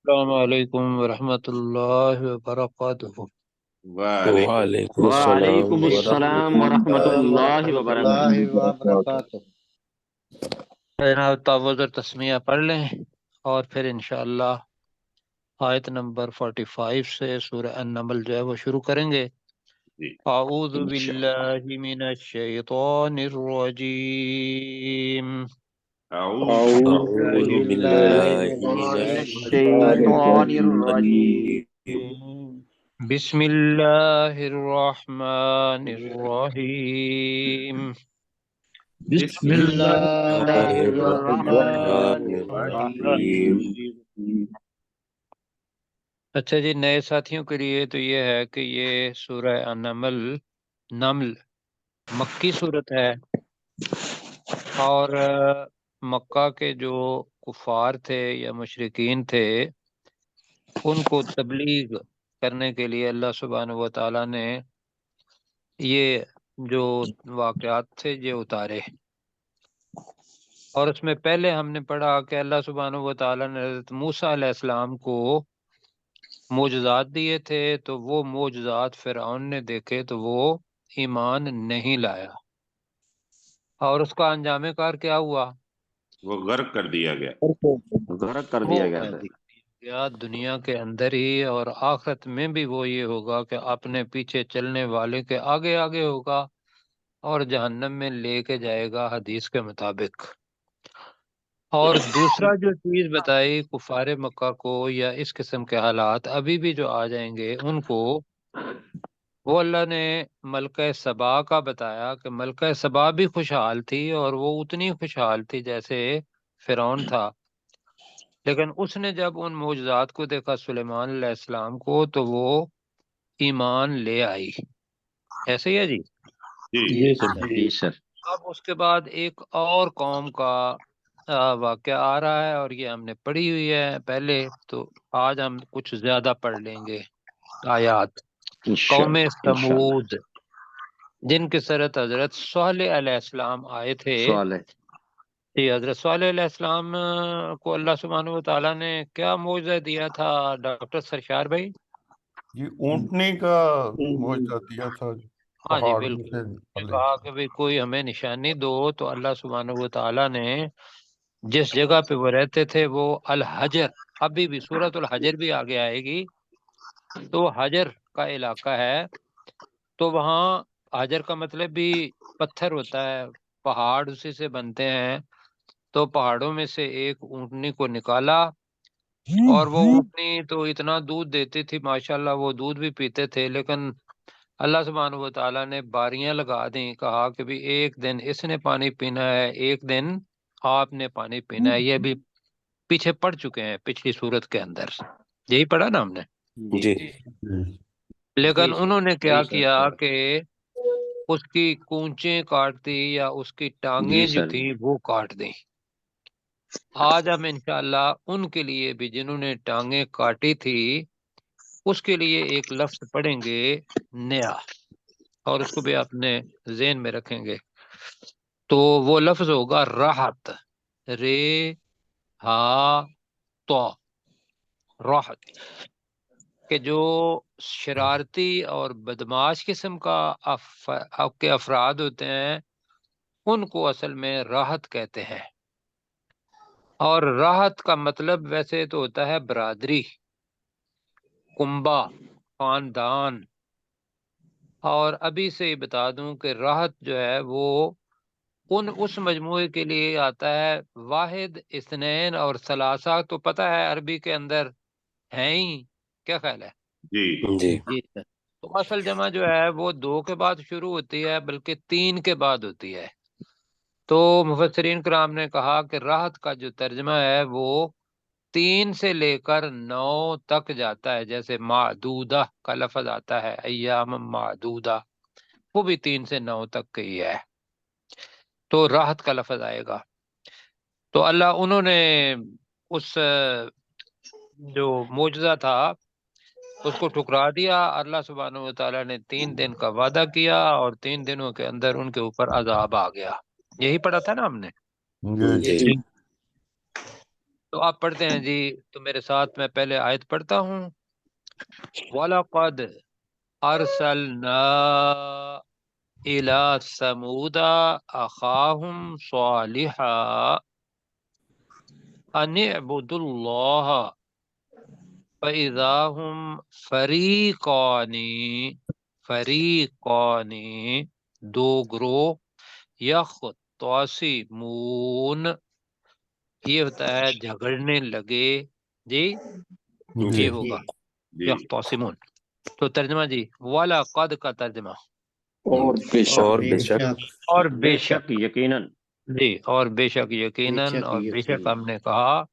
السلام علیکم ورحمۃ اللہ وبرکاتہ۔ وعلیکم السلام وعلیکم السلام ورحمۃ اللہ وبرکاتہ۔ وبرکاتہ۔ جناب تعوذ اور تسمیہ پڑھ لیں اور پھر انشاءاللہ آیت نمبر 45 سے سورہ النمل جو ہے وہ شروع کریں گے۔ اعوذ باللہ من الشیطان الرجیم۔ اعوذ اعوذ باللہ باللہ من من الشیطان الشیطان الرجیم۔ الرجیم بسم اللہ الرحمن الرحیم۔ بسم اللہ الرحمن الرحیم۔ اچھا جی، نئے ساتھیوں کے لیے تو یہ ہے کہ یہ سورہ نمل مکی صورت ہے، اور مکہ کے جو کفار تھے یا مشرکین تھے ان کو تبلیغ کرنے کے لیے اللہ سبحانہ و تعالیٰ نے یہ جو واقعات تھے یہ اتارے، اور اس میں پہلے ہم نے پڑھا کہ اللہ سبحانہ و تعالیٰ نے حضرت موسیٰ علیہ السلام کو معجزات دیے تھے، تو وہ معجزات فرعون نے دیکھے تو وہ ایمان نہیں لایا، اور اس کا انجام کار کیا ہوا؟ وہ غرق کر دیا گیا۔ غرق کر وہ دیا گیا تھا۔ یا دنیا کے اندر ہی اور آخرت میں بھی وہ یہ ہوگا کہ اپنے پیچھے چلنے والے کے آگے آگے ہوگا اور جہنم میں لے کے جائے گا حدیث کے مطابق۔ اور دوسرا جو چیز بتائی کفار مکہ کو یا اس قسم کے حالات ابھی بھی جو آ جائیں گے ان کو، وہ اللہ نے ملکہ سبا کا بتایا کہ ملکہ سبا بھی خوشحال تھی، اور وہ اتنی خوشحال تھی جیسے فرعون تھا، لیکن اس نے جب ان معجزات کو دیکھا سلیمان علیہ السلام کو تو وہ ایمان لے آئی۔ ایسے ہی ہے جی۔ جی جی سر۔ اب اس کے بعد ایک اور قوم کا واقعہ آ رہا ہے، اور یہ ہم نے پڑھی ہوئی ہے پہلے، تو آج ہم کچھ زیادہ پڑھ لیں گے آیات۔ قوم سمود جن کے سرت حضرت صالح علیہ السلام آئے تھے۔ سوال ہے۔ جی، حضرت صالح علیہ السلام کو اللہ سبحانہ و تعالیٰ نے کیا معجزہ دیا تھا ڈاکٹر سرشار بھائی؟ یہ اونٹنے کا معجزہ دیا تھا، ہاں جی پہاڑ میں بالکل، سے نے نکلے کہا تھے۔ کہ بھی کوئی ہمیں نشانی دو، تو اللہ سبحانہ و تعالیٰ نے جس جگہ پہ وہ رہتے تھے وہ الحجر، ابھی بھی سورۃ الحجر بھی آگے آئے گی، تو حجر کا علاقہ ہے، تو وہاں حجر کا مطلب بھی پتھر ہوتا ہے، پہاڑ اسی سے بنتے ہیں، تو پہاڑوں میں سے ایک اونٹنی کو نکالا، اور وہ اونٹنی تو اتنا دودھ دیتی تھی ماشاءاللہ، وہ دودھ بھی پیتے تھے، لیکن اللہ سبحانہ و تعالیٰ نے باریاں لگا دیں، کہا کہ بھی ایک دن اس نے پانی پینا ہے، ایک دن آپ نے پانی پینا ہے۔ یہ بھی پیچھے پڑ چکے ہیں پچھلی صورت کے اندر، یہی پڑھا نا ہم نے۔ جی لیکن انہوں نے کیا کیا کہ اس کی کونچیں کاٹ دی یا اس کی ٹانگیں جی جو سر۔ تھی وہ کاٹ دیں۔ آج ہم انشاءاللہ ان کے لیے بھی جنہوں نے ٹانگیں کاٹی تھی اس کے لیے ایک لفظ پڑھیں گے نیا، اور اس کو بھی اپنے ذہن میں رکھیں گے، تو وہ لفظ ہوگا راحت، رے ہا تو راحت، کہ جو شرارتی اور بدماش قسم کا کے افراد ہوتے ہیں ان کو اصل میں راحت کہتے ہیں، اور راحت کا مطلب ویسے تو ہوتا ہے برادری، کنبہ، خاندان، اور ابھی سے ہی بتا دوں کہ راحت جو ہے وہ اس مجموعے کے لیے آتا ہے، واحد، اثنین اور ثلاثہ تو پتہ ہے عربی کے اندر ہیں ہی، کیا خیال ہے؟ جی جی جی سر۔ تو اصل جمع جو ہے وہ 2 کے بعد شروع ہوتی ہے بلکہ 3 کے بعد ہوتی ہے، تو مفسرین کرام نے کہا کہ راحت کا جو ترجمہ ہے وہ 3 سے لے کر 9 تک جاتا ہے، جیسے معدودہ کا لفظ آتا ہے، ایام معدودہ، وہ بھی 3 سے 9 تک کی ہے، تو راحت کا لفظ آئے گا۔ تو اللہ انہوں نے اس جو معجزہ تھا اس کو ٹھکرا دیا، اللہ سبحانہ و تعالیٰ نے 3 دن کا وعدہ کیا، اور 3 دنوں کے اندر ان کے اوپر عذاب آ گیا، یہی پڑھا تھا نا ہم نے۔ جی جی تو آپ پڑھتے ہیں جی، تو میرے ساتھ میں پہلے آیت پڑھتا ہوں. وَلَقَدْ أَرْسَلْنَا إِلَى ثَمُودَ أَخَاهُمْ صَالِحًا أَنِ اعْبُدُوا اللَّهَ فَإِذَا هُمْ فَرِيقَانِ دو گروہ يَخْتَصِمُونَ یہ ہوتا ہے جھگڑنے لگے جی، یہ ہوگا جی یختصمون. تو ترجمہ جی، وَلَقَدْ کا ترجمہ اور بے شک اور بے بے شک شک اور بے بے شک شک یقیناً جی، اور بے شک یقیناً اور بے شک ہم نے کہا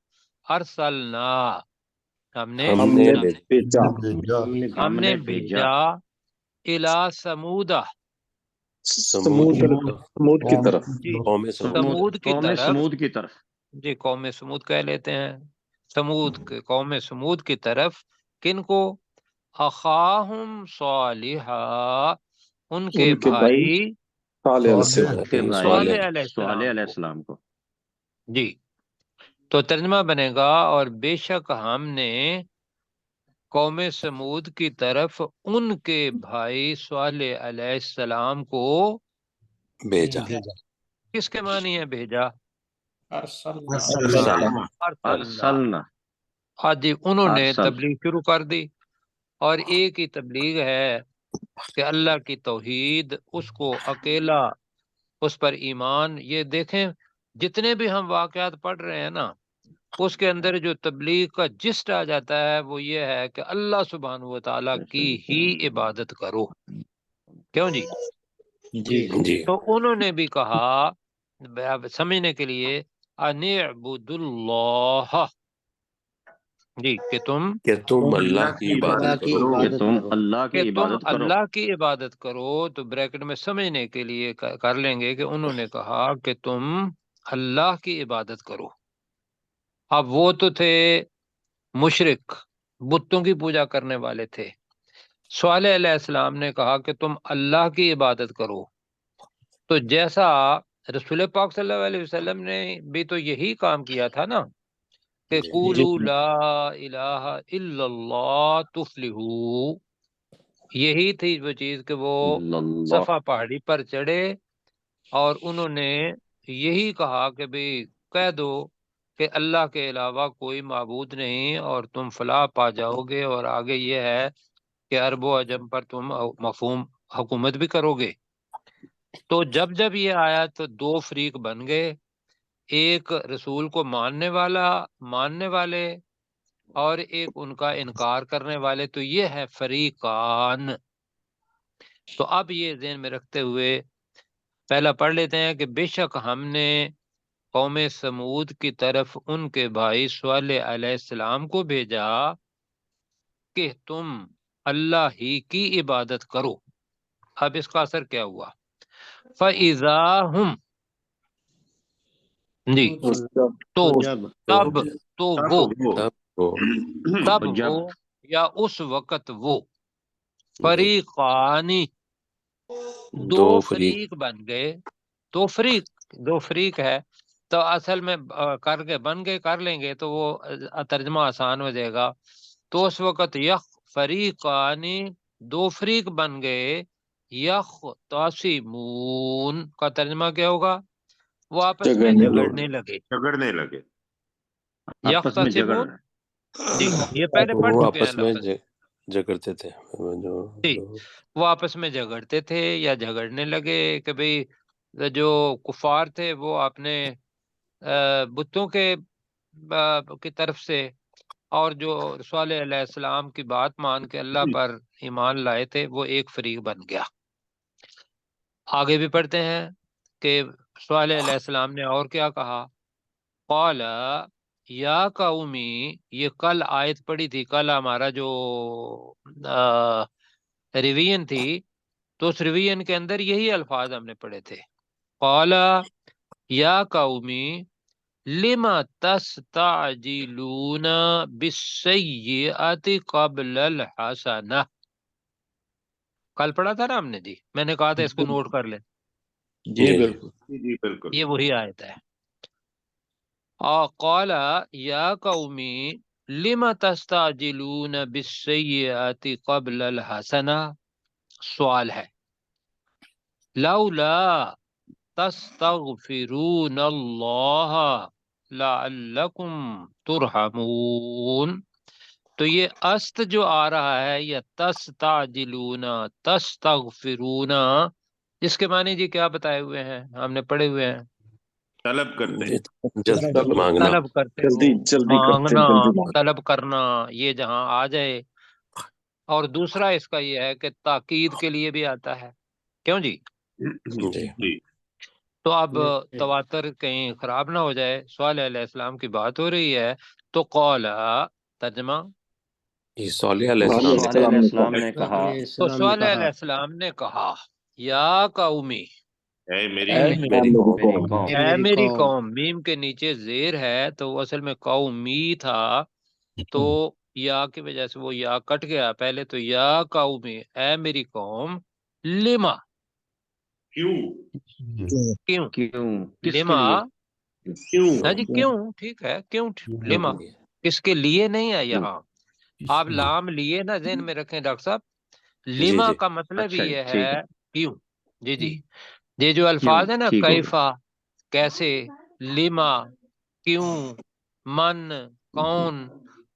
ارسلنا ہم نے ہم نے بھیجا بھیجا ہم نے بھیجا الا سمودا سمود کی طرف جی قوم سمود سمود کی قوم طرف سمود کی طرف جی، قوم سمود کہہ لیتے ہیں، سمود کے قوم سمود کی طرف. کن کو؟ اخاہم صالحا ان کے بھائی صالح علیہ صالح السلام کے بھائی صالح علیہ صالح علیہ السلام کو. السلام کو جی، تو ترجمہ بنے گا اور بے شک ہم نے قوم سمود کی طرف ان کے بھائی صالح علیہ السلام کو بھیجا بھیجا. کس کے معنی ہے بھیجا؟ ارسلنا ارسلنا. ارسلنا آج جی انہوں نے ارسل تبلیغ شروع کر دی، اور ایک ہی تبلیغ ہے کہ اللہ کی توحید، اس کو اکیلا، اس پر ایمان. یہ دیکھیں جتنے بھی ہم واقعات پڑھ رہے ہیں نا، اس کے اندر جو تبلیغ کا جسٹ آ جاتا ہے وہ یہ ہے کہ اللہ سبحانہ و تعالیٰ کی ہی عبادت کرو. کیوں جی؟ جی جی تو انہوں نے بھی کہا سمجھنے کے لیے ان اعبدوا اللہ جی، کہ تم اللہ کی عبادت کرو کہ تم اللہ کہ کی تم عبادت کرو اللہ کی عبادت کرو. تو بریکٹ میں سمجھنے کے لیے کر لیں گے کہ انہوں نے کہا کہ تم اللہ کی عبادت کرو. اب وہ تو تھے مشرک، بتوں کی پوجا کرنے والے تھے. صالح علیہ السلام نے کہا کہ تم اللہ کی عبادت کرو. تو جیسا رسول پاک صلی اللہ علیہ وسلم نے بھی تو یہی کام کیا تھا نا، کہ قولوا لا الہ الا اللہ تفلحوا. یہی تھی وہ چیز کہ وہ اللہ صفا پہاڑی پر چڑھے اور انہوں نے یہی کہا کہ بھئی کہہ دو کہ اللہ کے علاوہ کوئی معبود نہیں اور تم فلاح پا جاؤ گے، اور آگے یہ ہے کہ عرب و عجم پر تم مفہوم حکومت بھی کرو گے. تو جب جب یہ آیا تو دو فریق بن گئے، ایک رسول کو ماننے والے اور ایک ان کا انکار کرنے والے. تو یہ ہے فریقان. تو اب یہ ذہن میں رکھتے ہوئے پہلا پڑھ لیتے ہیں کہ بے شک ہم نے قوم سمود کی طرف ان کے بھائی صالح علیہ السلام کو بھیجا کہ تم اللہ ہی کی عبادت کرو. اب اس کا اثر کیا ہوا؟ فَإِذَا هُمْ جی، تو جب تب تو وہ تب جب وہ یا اس وقت وہ فریقانی دو فریق بن گئے. دو فریق ہے تو اصل میں کر کے بن گئے، کر لیں گے تو وہ ترجمہ آسان ہو جائے گا. تو اس وقت فریقانی دو فریق بن گئے. یختصمون کا ترجمہ کیا ہوگا؟ وہ آپس میں جھگڑنے لگے. جھگڑنے لگے. آپس میں جھگڑ یختصمون جی، یہ پہلے پڑھ وہ چکے ہیں آپس میں لفظ. جھگڑتے تھے جی، وہ آپس میں جھگڑتے تھے یا جھگڑنے لگے کہ بھئی جو کفار تھے وہ اپنے بتوں کی طرف سے، اور جو صالح علیہ السلام کی بات مان کے اللہ پر ایمان لائے تھے وہ ایک فریق بن گیا. آگے بھی پڑھتے ہیں کہ صالح علیہ السلام نے اور کیا کہا. قال یا قومی، یہ کل آیت پڑھی تھی، کل ہمارا جو ریویژن تھی، تو اس ریویژن کے اندر یہی الفاظ ہم نے پڑھے تھے. قال یا قومی لما تستعجلون بالسیئۃ قبل الحسنہ. کل پڑھا تھا نا ہم نے جی، میں نے کہا تھا اس کو نوٹ کر لیں. جی بالکل جی بالکل. یہ وہی آیت ہے. قال یا قومی لم تستعجلون بالسیئات قبل الحسنہ، سوال ہے، لولا تستغفرون اللہ لعلکم ترحمون. تو یہ است جو آ رہا ہے یا تستعجلون تستغفرون، اس کے معنی جی کیا بتائے ہوئے ہیں، ہم نے پڑھے ہوئے ہیں، طلب کرتے جلدی مانگنا، طلب کرتے ہو، مانگنا، طلب کرنا، یہ جہاں آ جائے. اور دوسرا اس کا یہ ہے کہ تاکید کے لیے بھی آتا ہے. کیوں جی؟ جی جی تو اب تواتر کہیں خراب نہ ہو جائے، صالح علیہ السلام کی بات ہو رہی ہے تو قال، ترجمہ، یہ صالح علیہ السلام نے صالح علیہ السلام نے کہا، تو صالح علیہ السلام نے کہا یا قومی، اے میری میری میری قوم، اے میری قوم. میم کے نیچے زیر ہے تو وہ اصل میں قومی تھا، تو یا کی وجہ سے وہ یا کٹ گیا. پہلے تو یا قومی، اے میری قوم، لما، کیوں کیوں، کیوں، کس کے لما، لیے؟ کیوں ہاں جی کیوں، ٹھیک ہے، کیوں، لما کس کے لیے نہیں ہے یہاں. آپ لام لیے نا ذہن میں رکھیں ڈاکٹر صاحب، جی لما جی کا مطلب اچھا یہ ٹھیک ہے ہے، کیوں. جی جی، یہ جو کیوں، الفاظ ہیں نا، ٹھیک ہو گیا، کیفا، کیسے، لما، کیوں، من، کون،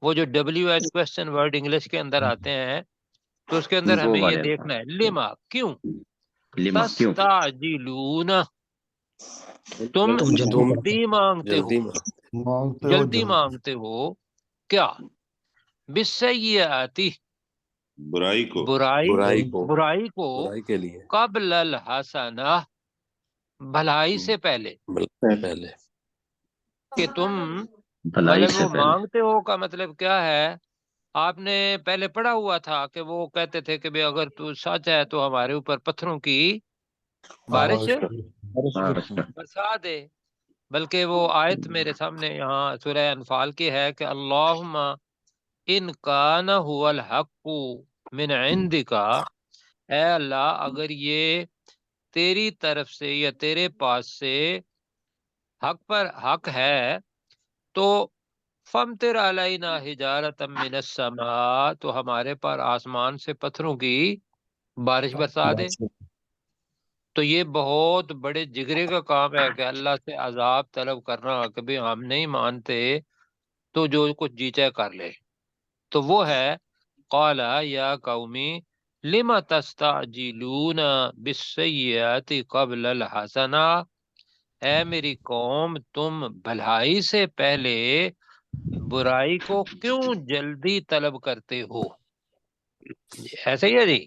وہ جو WH کوشچن ورڈ انگلش کے اندر آتے ہیں تو اس کے اندر وہ ہمیں یہ والے دیکھنا ہے، لما، کیوں، لما، کیوں، تستعجلون، تم جلدی مانگتے ہو، جلدی مانگتے ہو جلدی مانگتے ہو کیا، بالسیئات، برائی کو برائی، برائی کو، برائی کو، برائی کے لیے قبل الحسنہ، بھلائی سے پہلے. پہلے کہ تم، بھلائی مطلب سے وہ پہلے، مانگتے ہو کا مطلب کیا ہے، آپ نے پہلے پڑھا ہوا تھا کہ وہ کہتے تھے کہ بھئی اگر تو سچ ہے تو ہمارے اوپر پتھروں کی بارش بارش کا، برسا دے. بلکہ وہ آیت میرے سامنے یہاں سورہ انفال کی ہے کہ اللہم ان کان هو الحق من عندک، اے اللہ اگر یہ تیری طرف سے یا تیرے پاس سے حق پر حق ہے تو فمطر علینا حجارۃ من السماء، تو ہمارے پر آسمان سے پتھروں کی بارش برسا دے. تو یہ بہت بڑے جگرے کا کام ہے کہ اللہ سے عذاب طلب کرنا، کبھی ہم نہیں مانتے تو جو کچھ جی چاہے کر لے. تو وہ ہے قال یا قومی لم تستعجلون بالسیئات قبل الحسنہ، اے میری قوم تم بھلائی سے پہلے برائی کو کیوں جلدی طلب کرتے ہو. ایسا ہی ہے جی.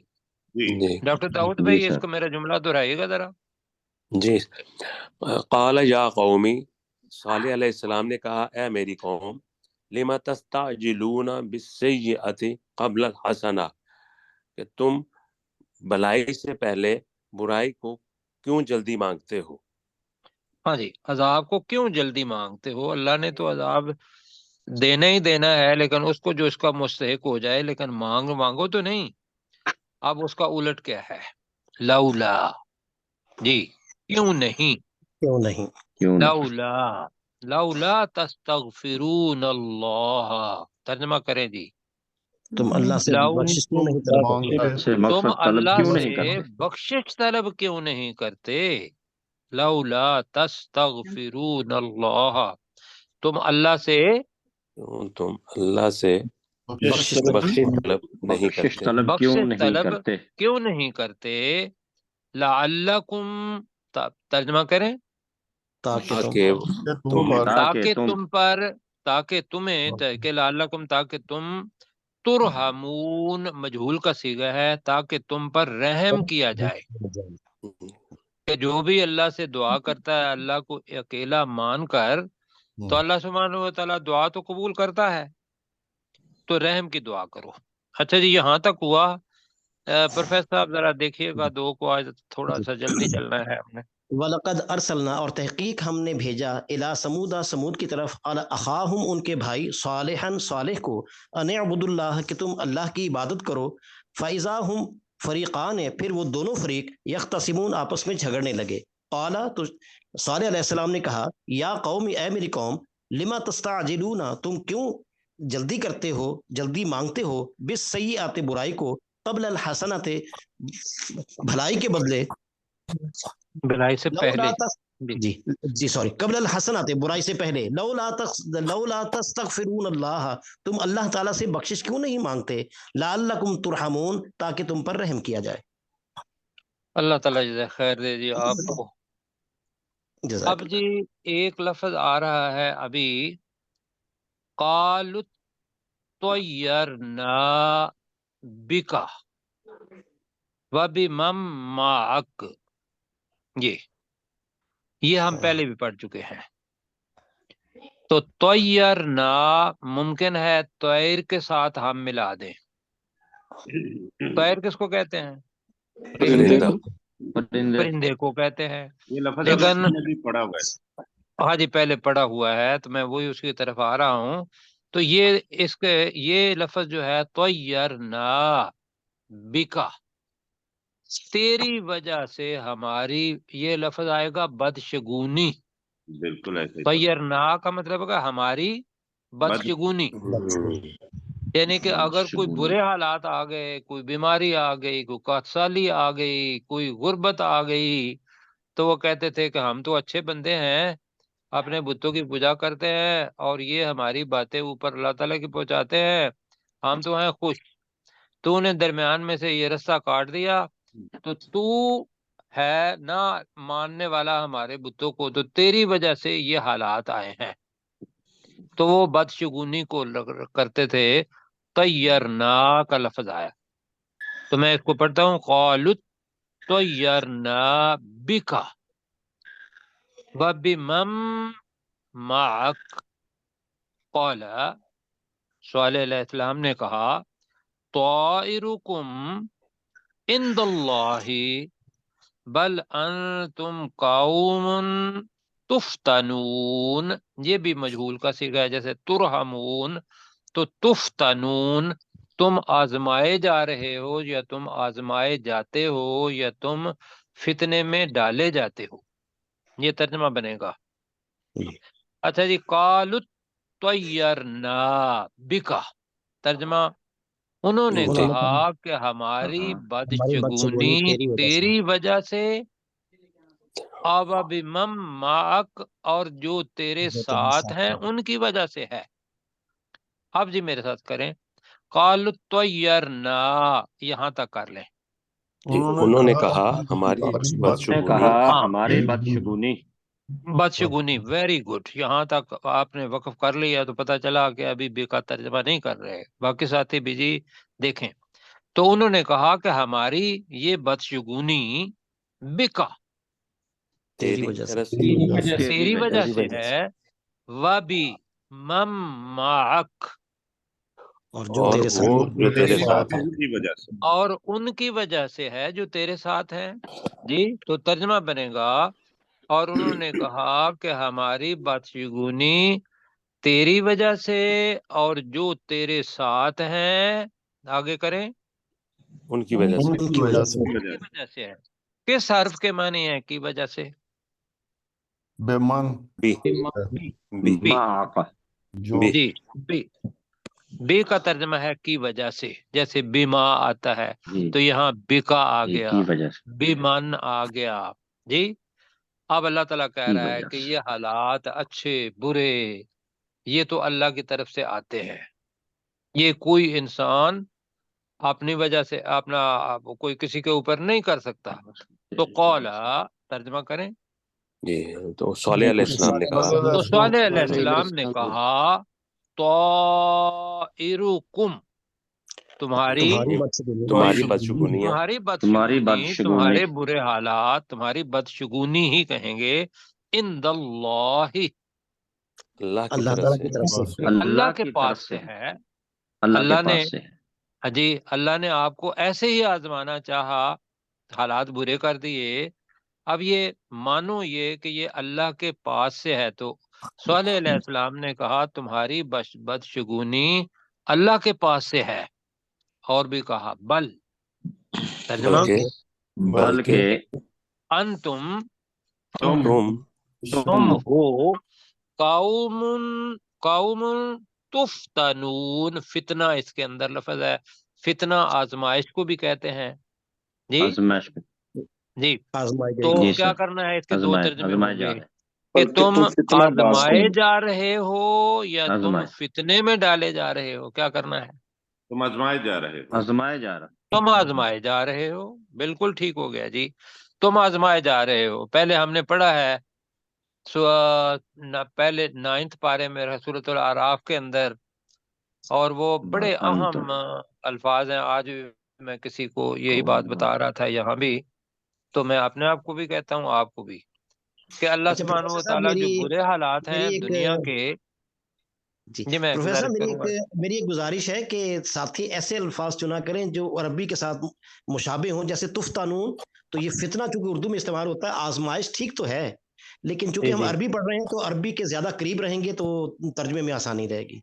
جی جی ڈاکٹر داؤد جی بھائی اس سر، کو میرا جملہ دہرائیے گا ذرا. جی قال یا قومی، صالح علیہ السلام نے کہا اے میری قوم، لما تستعجلون بالسیئۃ قبل الحسنہ، کہ تم بھلائی سے پہلے برائی کو کیوں جلدی مانگتے ہو. ہاں جی، عذاب کو کیوں جلدی مانگتے ہو، اللہ نے تو عذاب دینا ہی دینا ہے لیکن اس کو جو اس کا مستحق ہو جائے، لیکن مانگو تو نہیں. اب اس کا الٹ کیا ہے، لولا، جی کیوں نہیں، کیوں نہیں، لولا، لولا تستغفرون اللہ، ترجمہ کریں جی، تم اللہ سے لو، بخشش کیوں نہیں طلب مانگتے کرتے، اچھا تم مغفرت طلب اللہ کیوں نہیں سے کرتے، بخشش طلب کیوں نہیں کرتے، لولا تستغفرون اللہ، تم اللہ سے تم اللہ سے بخشش بخشش طلب نہیں بخشش کرتے، طلب کیوں بخشش نہیں طلب کرتے، کیوں نہیں کرتے، لعلکم، ترجمہ کریں، تاکہ تم تاکہ تم تاکہ تم پر، تاکہ تمہیں، کہ لعلکم تاکہ تم، ترحمون مجہول کا صیغہ ہے، تاکہ تم پر رحم کیا جائے. کہ جو بھی اللہ سے دعا کرتا ہے اللہ کو اکیلا مان کر تو اللہ سبحانہ و تعالیٰ دعا تو قبول کرتا ہے، تو رحم کی دعا کرو. اچھا جی یہاں تک ہوا. پروفیسر صاحب ذرا دیکھیے گا 2 کو، آج تھوڑا سا جلدی چلنا ہے ہم نے. وَلَقَدْ أَرْسَلْنَا، اور تحقیق ہم نے بھیجا، إِلَىٰ سَمُودَ، سمود کی طرف، أَخَاهُمْ ان کے بھائی، صالحاً صالح کو، أَنِ اعْبُدُوا اللَّهَ کہ تم اللہ کی عبادت کرو، فَإِذَا هُمْ فَرِيقَانِ پھر وہ دونوں فریق، يَخْتَصِمُونَ آپس میں جھگڑنے لگے. قَالَ تو صالح علیہ السلام نے کہا، یا قوم اے میری قوم، لما تستعجلون تم کیوں جلدی کرتے ہو، جلدی مانگتے ہو، بالسیئات برائی کو، قبل الحسنات بھلائی کے بدلے، بھلائی سے پہلے. جی جی سوری، قبل الحسنات برائی سے پہلے، لولا تستغفرون اللہ تم اللہ تعالیٰ سے بخشش کیوں نہیں مانگتے، لعلکم ترحمون تاکہ تم پر رحم کیا جائے. اللہ تعالیٰ جزائے خیر دے جی آپ کو. جزاک اب جی ایک لفظ آ رہا ہے ابھی، قالوا طیرنا بکا وبمن معک. یہ ہم پہلے بھی پڑھ چکے ہیں. تو طیرنا ممکن ہے طیر کے ساتھ ہم ملا دیں. طیر کس کو کہتے ہیں؟ پرندہ. پرندے کو کہتے ہیں. یہ لفظ لیکن ہم نے بھی پڑھا ہوا ہے. ہاں جی پہلے پڑھا ہوا ہے تو میں وہی اس کی طرف آ رہا ہوں. تو یہ اس کے یہ لفظ جو ہے طیرنا بکا، تیری وجہ سے ہماری، یہ لفظ آئے گا بدشگونی. بالکل ایسے ہی. طیرنا کا مطلب ہوگا ہماری بدشگونی، یعنی کہ اگر کوئی برے حالات آ گئے، کوئی بیماری آ گئی، کوئی قحط آ گئی، کوئی غربت آ گئی، تو وہ کہتے تھے کہ ہم تو اچھے بندے ہیں، اپنے بتوں کی پوجا کرتے ہیں اور یہ ہماری باتیں اوپر اللہ تعالیٰ کی پہنچاتے ہیں، ہم تو ہیں خوش. تو نے درمیان میں سے یہ رستہ کاٹ دیا، تو ہے نہ ماننے والا ہمارے بتوں کو، تو تیری وجہ سے یہ حالات آئے ہیں. تو وہ بدشگونی کو کرتے تھے. طیرنا کا لفظ آیا تو میں اس کو پڑھتا ہوں، قالوا طیرنا بکا وبمن معک. قال صالح علیہ السلام نے کہا، طائرکم عند اللہ بل انتم قوم تفتنون. یہ بھی مجہول کا صیغہ ہے، جیسے ترحمون تو تفتنون، تم آزمائے جا رہے ہو یا تم آزمائے جاتے ہو یا تم فتنے میں ڈالے جاتے ہو. یہ ترجمہ بنے گا. اچھا جی، قالوا طیرنا بکا، ترجمہ انہوں نے کہا کہ ہماری بدشگونی تیری وجہ سے، وبمن معک اور جو تیرے ساتھ ہیں ان کی وجہ سے ہے. اب جی میرے ساتھ کریں، قالوا طیرنا، یہاں تک کر لیں. انہوں نے کہا ہماری بدشگونی. بدشگونی، ویری گڈ. یہاں تک آپ نے وقف کر لیا تو پتہ چلا کہ ابھی بے کا ترجمہ نہیں کر رہے. باقی ساتھی بھی جی دیکھیں. تو انہوں نے کہا کہ ہماری یہ بدشگونی بکا، تیری وجہ سے تیری وجہ سے ہے، وبمن معک، اور جو تیرے ساتھ وہ جو تیرے ساتھ ہیں، کی وجہ سے، اور ان کی وجہ سے ہے جو تیرے ساتھ ہیں. جی تو ترجمہ بنے گا، اور انہوں نے کہا کہ ہماری بدشگونی تیری وجہ سے اور جو تیرے ساتھ ہیں، آگے کریں، ان کی وجہ سے. ان کی وجہ سے. ان کی وجہ سے ہے. کس حرف کے معنی ہے کی وجہ سے؟ بےمان بی بی بی. جو بی. جی بے کا ترجمہ ہے کی وجہ سے، جیسے بیما آتا ہے تو یہاں بکا آ گیا، بیمن آ گیا. جی اب اللہ تعالیٰ کہہ رہا ہے کہ یہ حالات اچھے برے یہ تو اللہ کی طرف سے آتے ہیں. یہ کوئی انسان اپنی وجہ سے اپنا کوئی کسی کے اوپر نہیں کر سکتا. تو قولا ترجمہ کریں. جی تو صالح علیہ السلام نے کہا، تو صالح علیہ السلام نے کہا، طائرکم، تمہاری تمہاری بدشگونیاں، تمہاری بدشگونی، تمہارے برے حالات، تمہاری بدشگونی ہی کہیں گے، عند اللہ، اللہ کی اللہ طرف تعالیٰ سے. کی طرف سے. اللہ کے پاس سے ہے. اللہ نے جی اللہ نے آپ کو ایسے ہی آزمانا چاہا، حالات برے کر دیے. اب یہ مانو یہ کہ یہ اللہ کے پاس سے ہے. تو صالح علیہ السلام نے کہا تمہاری بدشگونی اللہ کے پاس سے ہے. اور بھی کہا بل، ترجمہ بلکہ انتم، تم تم ہو قوم قوم تفتنون، فتنہ اس کے اندر لفظ ہے، فتنہ آزمائش کو بھی کہتے ہیں جی آزمائش میں جی۔ آزمائے تو گئے جی کیا سر، کرنا ہے، اس کے دو ترجمے آزمائے ہوں جا گے رہے کہ بلکہ تم تم فتنہ باز آزمائے ہو، جا رہے ہو یا تم آزمائے فتنے میں ڈالے جا رہے ہو، کیا کرنا ہے؟ تم آزمائے جا رہے ہو، آزمائے جا رہا تم آزمائے جا رہے ہو، بالکل ٹھیک ہو گیا جی، تم آزمائے جا رہے ہو۔ پہلے ہم نے پڑھا ہے پہلے 9 پارے میں سورۃ الاعراف کے اندر، اور وہ بڑے اہم الفاظ ہیں۔ آج میں کسی کو یہی بات بتا رہا تھا یہاں بھی، تو میں اپنے آپ کو بھی کہتا ہوں، آپ کو بھی، کہ اللہ اچھا سبحانہ پروفیسر و صاحب، تعالیٰ جو برے حالات ہیں میری دنیا ایک کے، جی جی میں پروفیسر صاحب، گزارش کروں گا۔ میری ایک گزارش ہے کہ ساتھی ایسے الفاظ چنا کریں جو عربی کے ساتھ مشابہ ہوں، جیسے تفتانون، تو یہ فتنہ چونکہ اردو میں استعمال ہوتا ہے، آزمائش ٹھیک تو ہے، لیکن چونکہ جی ہم جی عربی پڑھ رہے ہیں تو عربی کے زیادہ قریب رہیں گے تو ترجمے میں آسانی رہے گی۔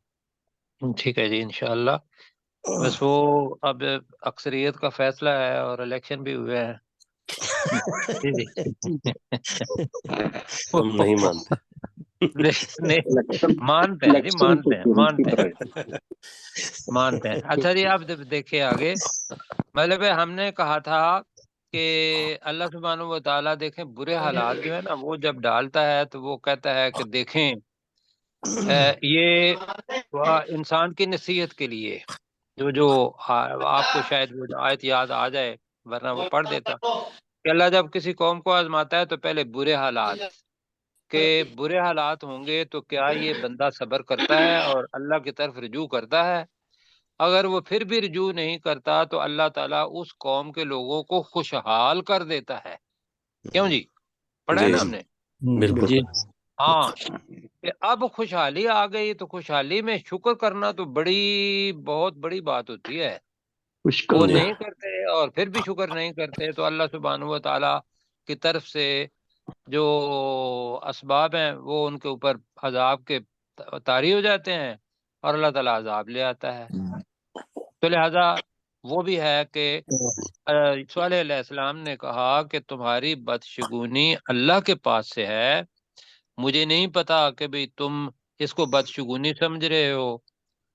ٹھیک ہے جی انشاءاللہ۔ بس وہ اب اکثریت کا فیصلہ ہے اور الیکشن بھی ہوئے ہیں جی جی ہم نہیں مانتے، نہیں، الیکشن مانتے ہیں جی، الیکشن مانتے ہیں چپ رہے۔ مانتے ہیں۔ اچھا جی، آپ دیکھیں آگے، مطلب ہے ہم نے کہا تھا کہ اللہ سبحانہ و تعالیٰ دیکھیں برے حالات جو ہے نا وہ جب ڈالتا ہے تو وہ کہتا ہے کہ دیکھیں یہ انسان کی نصیحت کے لیے، جو آپ کو شاید وہ آیت یاد آ جائے ورنہ وہ پڑھ دیتا، کہ اللہ جب کسی قوم کو آزماتا ہے تو پہلے برے حالات، کہ برے حالات ہوں گے تو کیا یہ بندہ صبر کرتا ہے اور اللہ کی طرف رجوع کرتا ہے؟ اگر وہ پھر بھی رجوع نہیں کرتا تو اللہ تعالیٰ اس قوم کے لوگوں کو خوشحال کر دیتا ہے۔ کیوں جی؟ پڑھا ہے جی نا ہم نے؟ بالکل، جی ہاں، کہ اب خوشحالی آ گئی تو خوشحالی میں شکر کرنا تو بہت بڑی بات ہوتی ہے۔ وہ جی نہیں کرتے اور پھر بھی شکر نہیں کرتے تو اللہ سبحانہ و تعالیٰ کی طرف سے جو اسباب ہیں وہ ان کے اوپر عذاب کے طاری ہو جاتے ہیں اور اللہ تعالیٰ عذاب لے آتا ہے۔ تو لہذا وہ بھی ہے کہ صالح علیہ السلام نے کہا کہ تمہاری بدشگونی اللہ کے پاس سے ہے، مجھے نہیں پتا کہ بھئی تم اس کو بدشگونی سمجھ رہے ہو،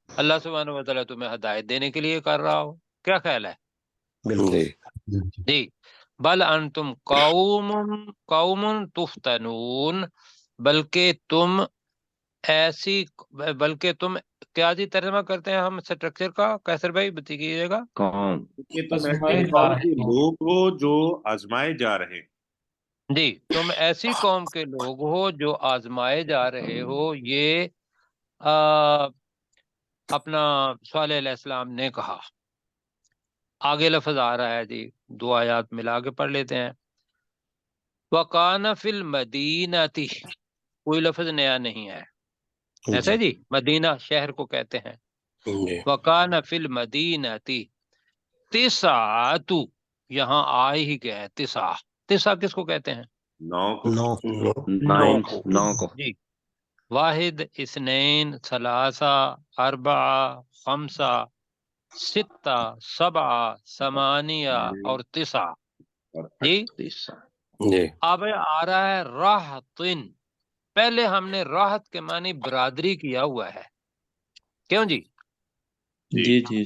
اللہ سبحانہ و تعالیٰ تمہیں ہدایت دینے کے لیے کر رہا ہو۔ کیا خیال ہے بالکل جی جی؟ بل انتم قوم تفتنون، بلکہ تم کیا جی ترجمہ کرتے ہیں ہم اسٹرکچر کا، کیسر بھائی بتائیے گا؟ قوم کہ تم ایسے قوم کے لوگ ہو جو آزمائے جا رہے ہیں۔ جی، تم ایسی قوم کے لوگ ہو جو آزمائے جا رہے ہو، یہ اپنا صالح علیہ السلام نے کہا۔ آگے لفظ آ رہا ہے جی، 2 آیات ملا کے پڑھ لیتے ہیں۔ وَقَانَ فِي الْمَدِينَةِ، کوئی لفظ نیا نہیں ہے، ایسا جی، مدینہ شہر کو کہتے ہیں۔ جی وَقَانَ فِي الْمَدِينَةِ تِسْعَةُ، یہاں آ ہی گیا ہے تسعہ۔ تسعہ کس کو کہتے ہیں؟ 9 کو، 9 9 کو کو، جی، واحد، اثنین، ثلاثہ، اربعہ، خمسہ، ستہ، سبعہ، ثمانیہ اور تسعہ اور جی۔ 38 جی اب آ رہا ہے راحتن، پہلے ہم نے راحت کے معنی برادری کیا ہوا ہے، کیوں جی؟ جی جی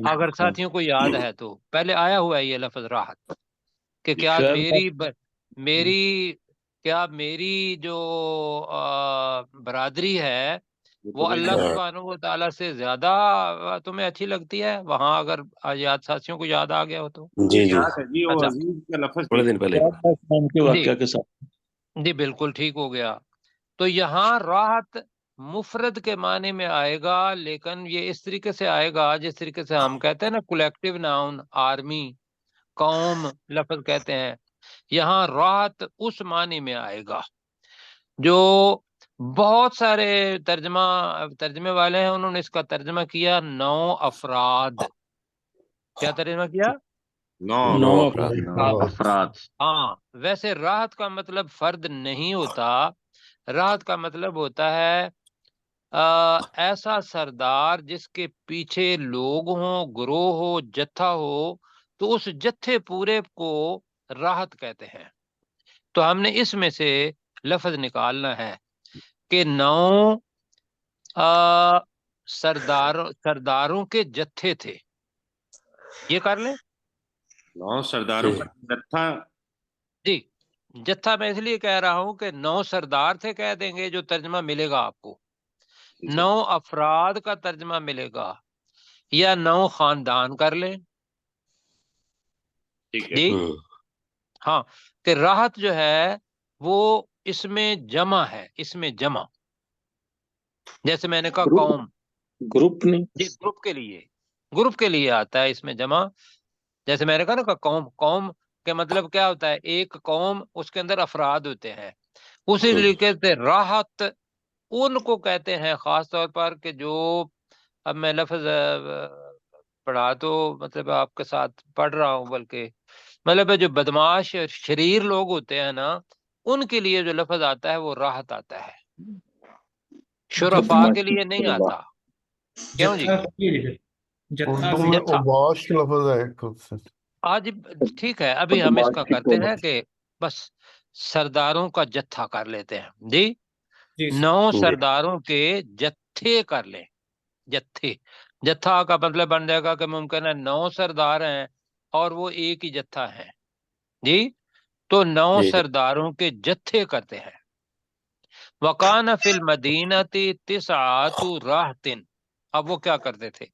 اگر ساتھیوں کو یاد ہے تو پہلے آیا ہوا ہے یہ لفظ راحت، کہ کیا میری جو برادری ہے وہ اللہ ہاں سبحانہ و تعالیٰ سے زیادہ تمہیں اچھی لگتی ہے؟ وہاں اگر یاد ساتھیوں کو یاد آ گیا ہو تو جی جی یاد ہے جی، وہ اچھا عزیز کا لفظ تھوڑے دن پہلے کے جی واقعہ کے ساتھ جی بالکل ٹھیک ہو گیا۔ تو یہاں راحت مفرد کے معنی میں آئے گا، لیکن یہ اس طریقے سے آئے گا جس طریقے سے ہم کہتے ہیں نا کولیکٹیو ناؤن، آرمی، قوم لفظ کہتے ہیں، یہاں راحت اس معنی میں آئے گا جو بہت سارے ترجمے والے ہیں انہوں نے اس کا ترجمہ کیا 9 افراد۔ کیا ترجمہ کیا؟ 9 9 افراد۔ ہاں، ویسے راحت کا مطلب فرد نہیں ہوتا، راحت کا مطلب ہوتا ہے ایسا سردار جس کے پیچھے لوگ ہوں، گروہ ہو، جتھا ہو، تو اس جتھے پورے کو راحت کہتے ہیں۔ تو ہم نے اس میں سے لفظ نکالنا ہے کہ 9 سرداروں کے جتھے تھے. یہ کر لیں. 9 سرداروں کا جتھا. جی جتھا میں اس لیے کہہ رہا ہوں کہ 9 سردار تھے کہہ دیں گے جو ترجمہ ملے گا آپ کو. 9 افراد کا ترجمہ ملے گا یا 9 خاندان کر لیں. جی ہاں کہ راحت جو ہے وہ اس میں جمع ہے. اس میں جمع جیسے میں نے کہا قوم گروپ نہیں. جی گروپ کے لیے آتا ہے اس میں جمع. جیسے میں نے کہا نا کہ قوم کے مطلب کیا ہوتا ہے؟ ایک قوم اس کے اندر افراد ہوتے ہیں. اسی طریقے سے راحت ان کو کہتے ہیں خاص طور پر کہ جو اب میں لفظ پڑھا تو مطلب آپ کے ساتھ پڑھ رہا ہوں بلکہ مطلب جو بدماش شریر لوگ ہوتے ہیں نا ان کے لیے جو لفظ آتا ہے وہ راحت آتا ہے. شرفاء کے لیے نہیں آتا. کیوں جی؟ اردو میں اوباش لفظ ہے ایک خود سے. آج ٹھیک ہے ابھی ہم اس کا کرتے ہیں کہ بس سرداروں کا جتھا کر لیتے ہیں. جی 9 سرداروں کے جتھے کر لیں. جتھا کا مطلب بن جائے گا کہ ممکن ہے 9 سردار ہیں اور وہ ایک ہی جتھا ہے. جی تو 9 سرداروں کے جتھے کرتے ہیں. وَقَانَ فِي الْمَدِينَةِ 9 رَاحْتٍ. اب وہ کیا کرتے تھے؟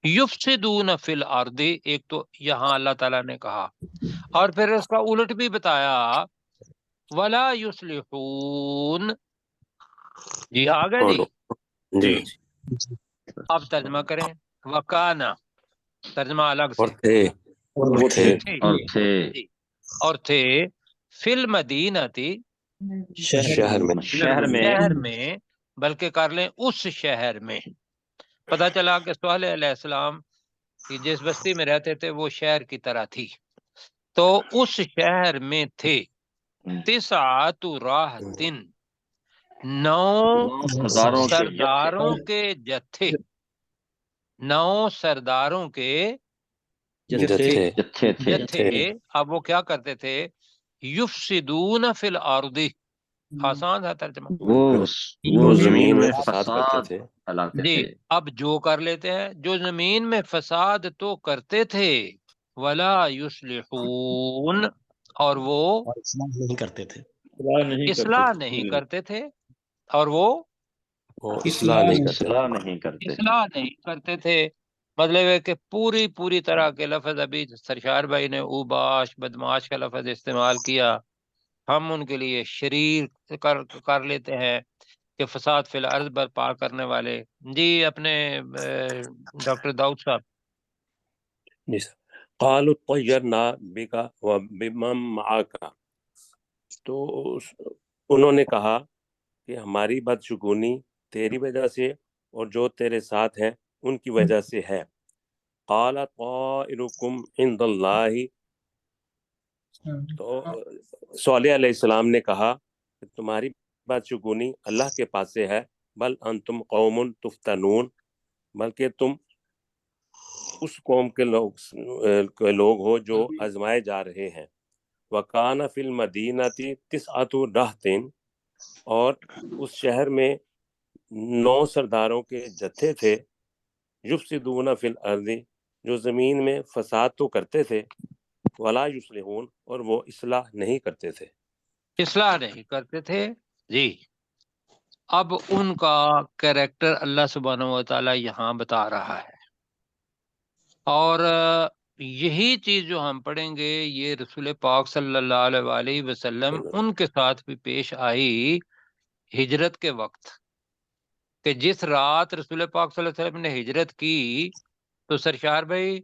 یفسدون فی الارض. ایک تو یہاں اللہ تعالیٰ نے کہا اور پھر اس کا الٹ بھی بتایا ولا یصلحون. جی آگے جی اب ترجمہ کریں. وکانا ترجمہ الگ سے اور تھے فی المدینتی شہر میں بلکہ کر لیں اس شہر میں. پتہ چلا کہ صالح علیہ السلام کی جس بستی میں رہتے تھے وہ شہر کی طرح تھی. تو اس شہر میں تھے 9 راحت 9 سرداروں کے جتھے. 9 سرداروں کے جتھے. اب وہ کیا کرتے تھے؟ یفسدون فی الارض. آسان ہے ترجمہ. وہ زمین میں فساد کرتے تھے. جی اب جو کر لیتے ہیں جو زمین میں فساد تو کرتے تھے ولا یصلحون اور وہ نہیں کرتے تھے. اصلاح نہیں کرتے تھے اور وہ اصلاح نہیں کرتے تھے. مطلب ہے کہ پوری طرح کے لفظ ابھی سرشار بھائی نے اوباش بدماش کا لفظ استعمال کیا. ہم ان کے لیے شریر کر لیتے ہیں کہ فساد فی الارض برپا کرنے والے. جی اپنے ڈاکٹر داؤد صاحب. قالوا طیرنا بک وبمن معک. تو انہوں نے کہا کہ ہماری بدشگونی تیری وجہ سے اور جو تیرے ساتھ ہیں ان کی وجہ سے ہے. قال طائرکم عند اللہ. تو صالح علیہ السلام نے کہا کہ تمہاری بدشگونی اللہ کے پاس سے ہے. بل انتم قوم تفتنون. بلکہ تم اس قوم کے لوگ ہو جو آزمائے جا رہے ہیں. وَكَانَ فِي الْمَدِينَةِ 9 رَاحْتٍ. اور اس شہر میں 9 سرداروں کے جتھے تھے. یفسدون فی الارض. جو زمین میں فساد تو کرتے تھے. ولا یصلحون. اور وہ اصلاح نہیں کرتے تھے. جی اب ان کا کریکٹر اللہ سبحانہ و تعالی یہاں بتا رہا ہے اور یہی چیز جو ہم پڑھیں گے یہ رسول پاک صلی اللہ علیہ وسلم ان کے ساتھ بھی پیش آئی ہجرت کے وقت کہ جس رات رسول پاک صلی اللہ علیہ وسلم نے ہجرت کی تو سرشار بھائی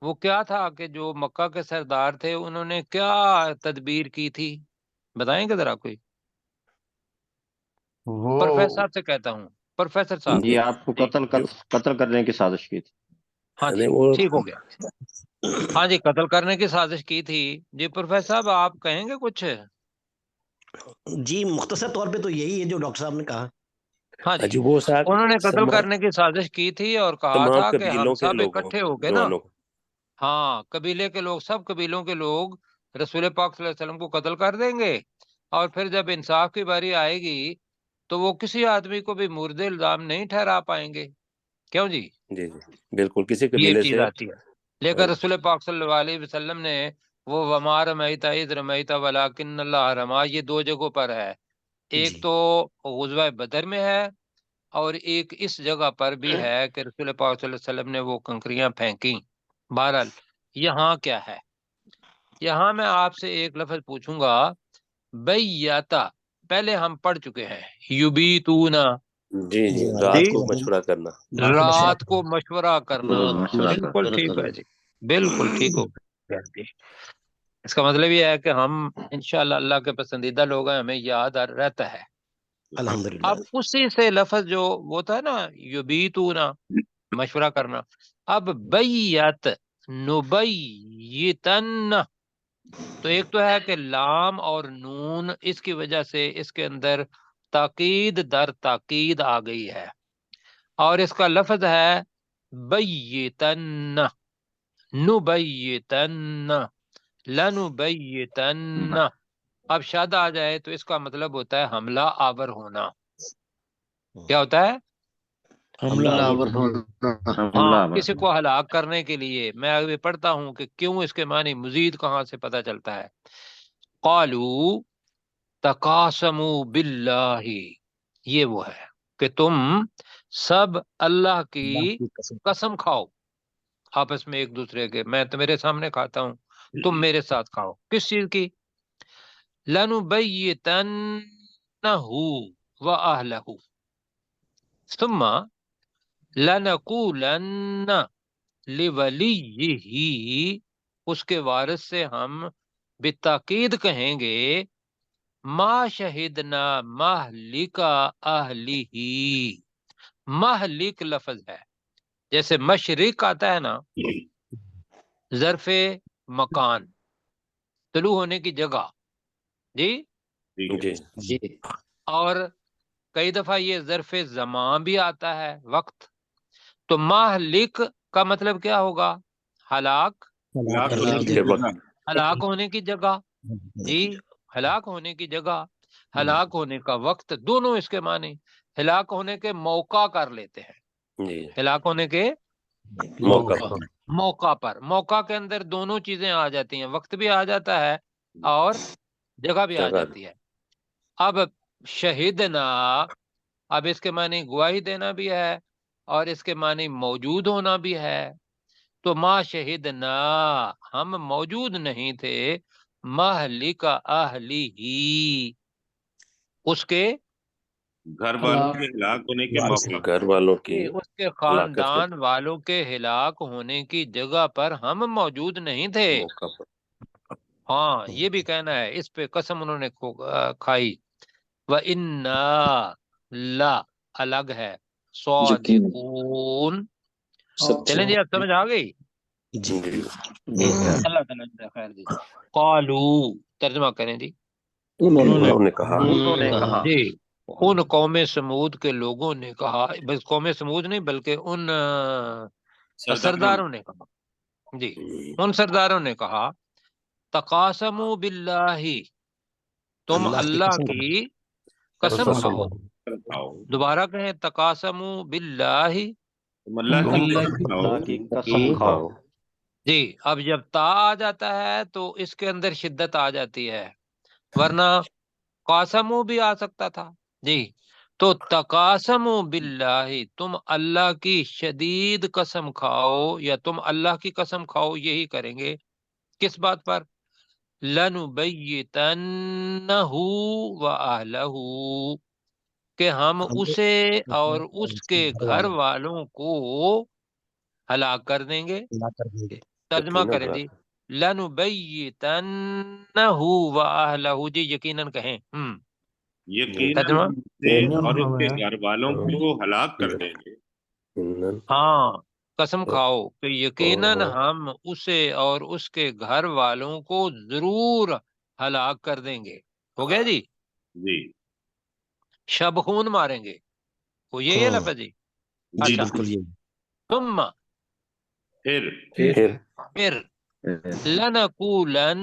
وہ کیا تھا کہ جو مکہ کے سردار تھے انہوں نے کیا تدبیر کی تھی بتائیں گے ذرا کوئی؟ پروفیسر صاحب سے کہتا ہوں پروفیسر صاحب. جی آپ کو قتل کرنے کی سازش کی تھی. ہاں جی ٹھیک ہو گیا. ہاں جی قتل کرنے کی سازش کی تھی. جی پروفیسر صاحب آپ کہیں گے کچھ؟ جی مختصر طور پہ تو یہی ہے جو ڈاکٹر صاحب نے کہا. ہاں جی انہوں نے قتل کرنے کی سازش کی تھی اور کہا تھا کہ ہم سب اکٹھے ہو کے نا ہاں قبیلے کے لوگ سب قبیلوں کے لوگ رسول پاک صلی اللہ علیہ وسلم کو قتل کر دیں گے اور پھر جب انصاف کی باری آئے گی تو وہ کسی آدمی کو بھی مورد الزام نہیں ٹھہرا پائیں گے. کیوں جی؟ جی جی بالکل کسی یہ قبیلے چیز سے. آتی ہے. لیکن رسول پاک صلی اللہ علیہ وسلم نے وہ وما رمیت اذ رمیت ولکن اللہ رما، یہ دو جگہوں پر ہے. ایک جی تو غزوہ بدر میں ہے، اور ایک اس جگہ پر بھی ہے کہ رسول پاک صلی اللہ علیہ وسلم نے وہ کنکریاں پھینکی. بہرحال یہاں کیا ہے؟ یہاں میں آپ سے ایک لفظ پوچھوں گا. بیاتا پہلے ہم پڑھ چکے ہیں. یبیتونا، جی جی جی رات جی، کو مشورہ کرنا. رات کو مشورہ کرنا. مشورہ کر بالکل ٹھیک ہے جی، بالکل ٹھیک ہو گیا جی. اس کا مطلب یہ ہے کہ ہم انشاءاللہ اللہ کے پسندیدہ لوگ ہیں، ہمیں یاد رہتا ہے. الحمدللہ. اب اسی سے لفظ جو وہ تھا نا یبیتونا، مشورہ کرنا. اب بیت نبیتن، تو ایک تو ہے کہ لام اور نون اس کی وجہ سے اس کے اندر تاکید در تاکید آ گئی ہے، اور اس کا لفظ ہے بیتن، نبیتن، لنبیتن. اب شاد آ جائے تو اس کا مطلب ہوتا ہے حملہ آور ہونا. کیا ہوتا ہے؟ حملہ آور ہاں، کسی کو ہلاک کرنے کے لیے. میں ابھی پڑھتا ہوں کہ کیوں اس کے معنی مزید کہاں سے پتہ چلتا ہے. قالوا تقاسموا باللہ، یہ وہ ہے کہ تم سب اللہ کی قسم کھاؤ آپس میں ایک دوسرے کے. میں تو میرے سامنے کھاتا ہوں، تم میرے ساتھ کھاؤ. کس چیز کی؟ لنبیتنہ واہلہ ثم لنقولن لولیہ، اس کے وارث سے ہم بالتاکید کہیں گے ما شہدنا مہلک اہلہ. مہلک لفظ ہے، جیسے مشرق آتا ہے نا، ظرف مکان، طلوع ہونے کی جگہ. جی جی جی اور کئی دفعہ یہ ظرف زمان بھی آتا ہے، وقت. تو مہلک کا مطلب کیا ہوگا؟ ہلاک، کے وقت. ہلاک ہونے کی جگہ. جی، ہلاک ہونے کی جگہ، ہلاک ہونے کا وقت، دونوں اس کے معنی. ہلاک ہونے کے موقع کر لیتے ہیں، جی ہلاک ہونے کے موقع پر. موقع پر. موقع کے اندر دونوں چیزیں آ جاتی ہیں، وقت بھی آ جاتا ہے اور جگہ بھی آ جگہ. جاتی ہے. اب شہیدنا، اب اس کے معنی گواہی دینا بھی ہے اور اس کے معنی موجود ہونا بھی ہے. تو ما شہدنا، ہم موجود نہیں تھے، مہلک اہلی ہی، اس کے گھر والوں کے ہلاک ہونے کے موقع پر. گھر والوں کی اس کے ہلاکت کے خاندان والوں کے ہلاک ہونے کی جگہ پر ہم موجود نہیں تھے. موقع پر. ہاں، یہ بھی کہنا ہے، اس پہ قسم انہوں نے کھائی. وَإِنَّا لا الگ ہے، صادقون. چلیں جی، اب سمجھ آ گئی. جی جی اللہ تعالیٰ جزا خیر جی. قالو، ترجمہ کریں جی. انہوں نے کہا. جی، ان قوم سمود کے لوگوں نے کہا، بس قوم سمود نہیں بلکہ ان سرداروں نے کہا. جی، ان سرداروں نے کہا تقاسموا باللہ، تم اللہ کی قسم کھاؤ. دوبارہ کہیں تقاسموا باللہ. تم اللہ کی قسم کھاؤ. اللہ کی قسم کھاؤ. جی، اب جب تا آ جاتا ہے تو اس کے اندر شدت آ جاتی ہے، ورنہ قاسمو بھی آ سکتا تھا. جی، تو تقاسموا باللہ، تم اللہ کی شدید قسم کھاؤ یا تم اللہ کی قسم کھاؤ. یہی کریں گے. کس بات پر؟ لنبیتنہ واہلہ، کہ ہم اسے اور اس کے گھر والوں کو ہلاک کر دیں گے. ترجمہ یقیناً کریں جی. لنبیتنہ واہلہ، جی یقیناً کہیں. یقیناً ترجمہ، ہم اسے اور اس کے گھر والوں کو ہلاک کر دیں گے. ہاں، قسم کھاؤ کہ یقیناً ہم اسے اور اس کے گھر والوں کو ضرور ہلاک کر دیں گے. ہو گیا جی. جی شب خون ماریں گے، وہ یہی ہے لفظ جی. جی اچھا، بالکل یہ ثم، پھر پھر لنقولن،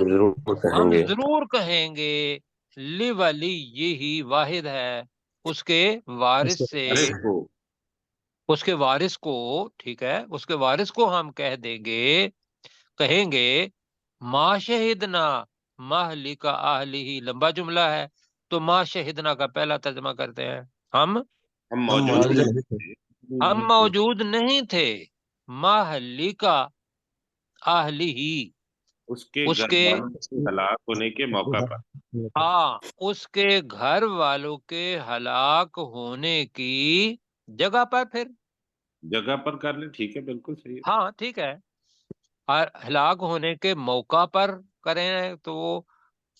ضرور ہم کہیں گے ضرور کہیں گے لیولی یہی واحد ہے اس کے وارث سے، وارث کو، اس کے وارث کو، ٹھیک ہے، اس کے وارث کو ہم کہہ دیں گے، کہیں گے ما شہدنا مہلک اہلہ، لمبا جملہ ہے تو ما شہدنا کا پہلا ترجمہ کرتے ہیں ہم ہم ہم موجود موجود ہیں، نہیں تھے ہم موجود نہیں تھے مہلک اہلہ، اس کے اس گھر کے، والوں کے ہلاک ہونے کے موقع پر، ہاں اس کے گھر والوں کے ہلاک ہونے کی جگہ پر، پھر جگہ پر کر لیں، ٹھیک ہے، بالکل صحیح ہے۔ ہاں ٹھیک ہے، اور ہلاک ہونے کے موقع پر کریں تو وہ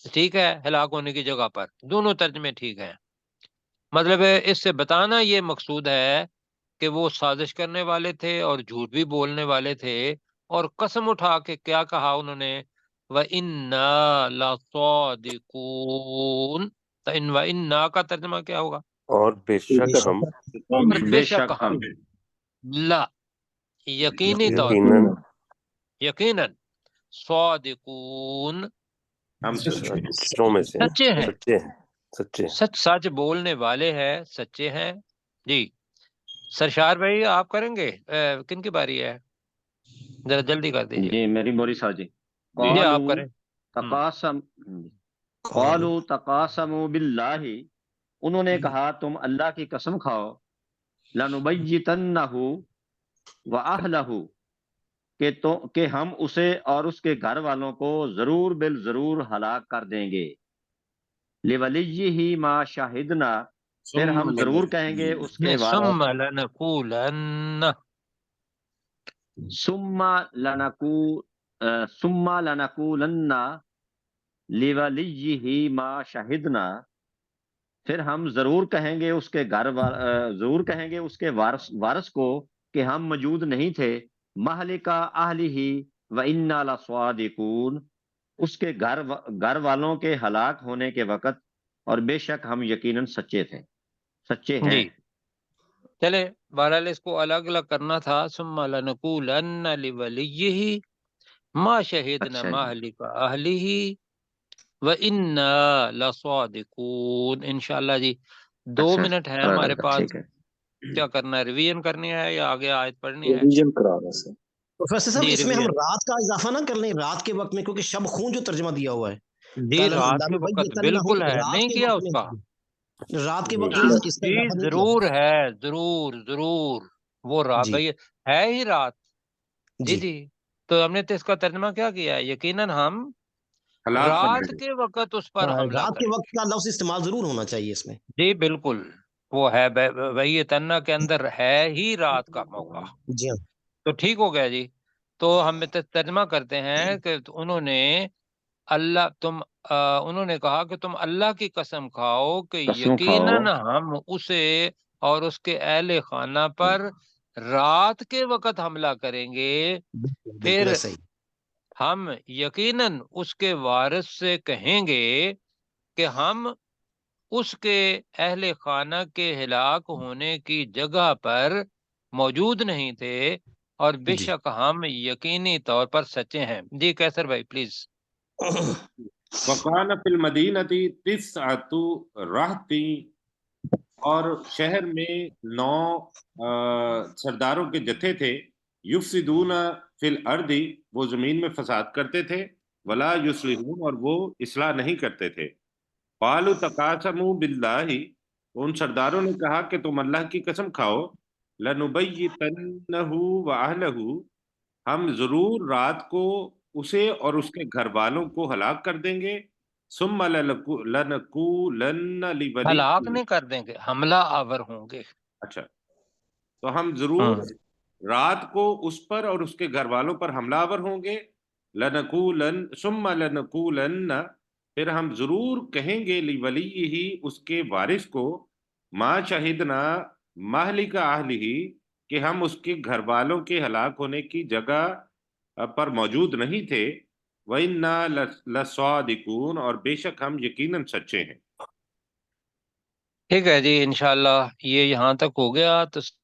ٹھیک ہے، ہلاک ہونے کی جگہ پر، دونوں ترجمے ٹھیک ہیں۔ مطلب ہے اس سے بتانا یہ مقصود ہے کہ وہ سازش کرنے والے تھے اور جھوٹ بھی بولنے والے تھے، اور قسم اٹھا کے کیا کہا انہوں نے، وَإِنَّا لَصَادِقُونَ، تو ان وَإِنَّا کا ترجمہ کیا ہوگا؟ اور بے شک ہم اور بے شک ہم ہم، لا یقینی طور پر، یقیناً یقیناً، صادقون ہم سچے ہیں۔ سچوں میں سے سچے ہیں، سچے ہیں، سچے ہیں۔ سچ سچ بولنے والے ہیں، سچے ہیں جی۔ سرشار بھائی آپ کریں گے؟ کن کی باری ہے؟ ذرا جلدی کر دیجئے۔ جی میری موری صاحب جی جی آپ قالوا کریں۔ تقاسم قالوا تقاسموا باللہ، انہوں نے کہا تم اللہ کی قسم کھاؤ، لنبیتنہ واہلہ، کہ ہم اسے اور اس کے گھر والوں کو ضرور بالضرور ہلاک کر دیں گے، لولیہ ما شاہدنا، پھر ہم ضرور کہیں گے اس کے ثم لنقولن، ثم لنقولن لولیہ ما شہدنا، پھر ہم ضرور کہیں گے اس کے ضرور کہیں گے اس کے وارث کو کہ ہم موجود نہیں تھے، مہلکا اہلہ وَإِنَّا لَصَادِقُونَ، اس کے گھر والوں کے ہلاک ہونے کے وقت، اور بے شک ہم یقیناً سچے ہیں۔ جی چلے، بہرحال اس کو الگ الگ کرنا تھا، ثم لنقولن لولیہ ما شہدنا اچھا جی، مہلک اہلہ وَإِنَّا لَصَادِقُونَ، انشاءاللہ جی۔ 2 اچھا منٹ ہے ہمارے پاس، ٹھیک ہے۔ کیا کرنا ہے، ریویژن کرنی ہے یا آگے آیت پڑھنی ہے؟ ریویژن کرانا سر۔ پروفیسر صاحب جی اس میں ہم ریویژن، رات کا اضافہ نہ کر لیں، رات کے وقت میں، کیونکہ شب خون جو ترجمہ دیا ہوا ہے، جی رات کے وقت بالکل ہے، رات نہیں کے کیا وقت اس میں، کا، رات کے جی وقت اس کا جی اضافہ نہیں کیا ضرور ہے، ضرور ضرور، وہ رات جی بھائی ہے ہی رات، جی جی جی۔ تو ہم نے تو اس کا ترجمہ کیا کیا ہے، یقیناً ہم ہلاک کر رات دیں گے۔ کے وقت اس پر ہاں، حملہ رات کے کریں وقت گے، کا لفظ استعمال ضرور ہونا چاہیے اس میں۔ جی بالکل، وہ ہے وہی تنہ کے اندر ہے ہی رات کا موقع، جی ہاں، تو ٹھیک ہو گیا جی۔ تو ہم ترجمہ کرتے ہیں کہ انہوں نے انہوں نے کہا کہ تم اللہ کی قسم کھاؤ کہ قسم کھاؤ، یقیناً ہم اسے اور اس کے اہل خانہ پر رات کے وقت حملہ کریں گے، بالکل پھر ایسا ہی۔ ہم یقیناً اس کے وارث سے کہیں گے کہ ہم اس کے اہل خانہ کے ہلاک ہونے کی جگہ پر موجود نہیں تھے، اور بے جی شک ہم یقینی طور پر سچے ہیں۔ جی کیسر بھائی پلیز۔ وَقَانَ فِي الْمَدِينَةِ تِسْعَةُ رَہْطٍ، اور شہر میں 9 سرداروں کے جتھے تھے، یفسدون فی الارض، وہ زمین میں فساد کرتے تھے، ولا یصلحون، اور وہ اصلاح نہیں کرتے تھے، قالوا تقاسموا باللہ، ان سرداروں نے کہا کہ تم اللہ کی قسم کھاؤ، لنبیتنہ واہلہ، ہم ضرور رات کو اسے اور اس کے گھر والوں کو ہلاک کر دیں گے، ثم لنقولن ہلاک لولیہ، نہیں کر دیں گے، حملہ آور ہوں گے۔ اچھا، تو ہم ضرور رات کو اس پر اور اس کے گھر والوں پر حملہ آور ہوں گے، ثم لنقولن، پھر ہم ضرور کہیں گے لولیہ، اس کے وارث کو، ما شہدنا مہلک اہلہ، کہ ہم اس کے گھر والوں کے ہلاک ہونے کی جگہ پر موجود نہیں تھے، وَإِنَّا لَصَادِقُونَ، اور بے شک ہم یقیناً سچے ہیں۔ ٹھیک ہے جی، انشاءاللہ یہ یہاں تک ہو گیا، تو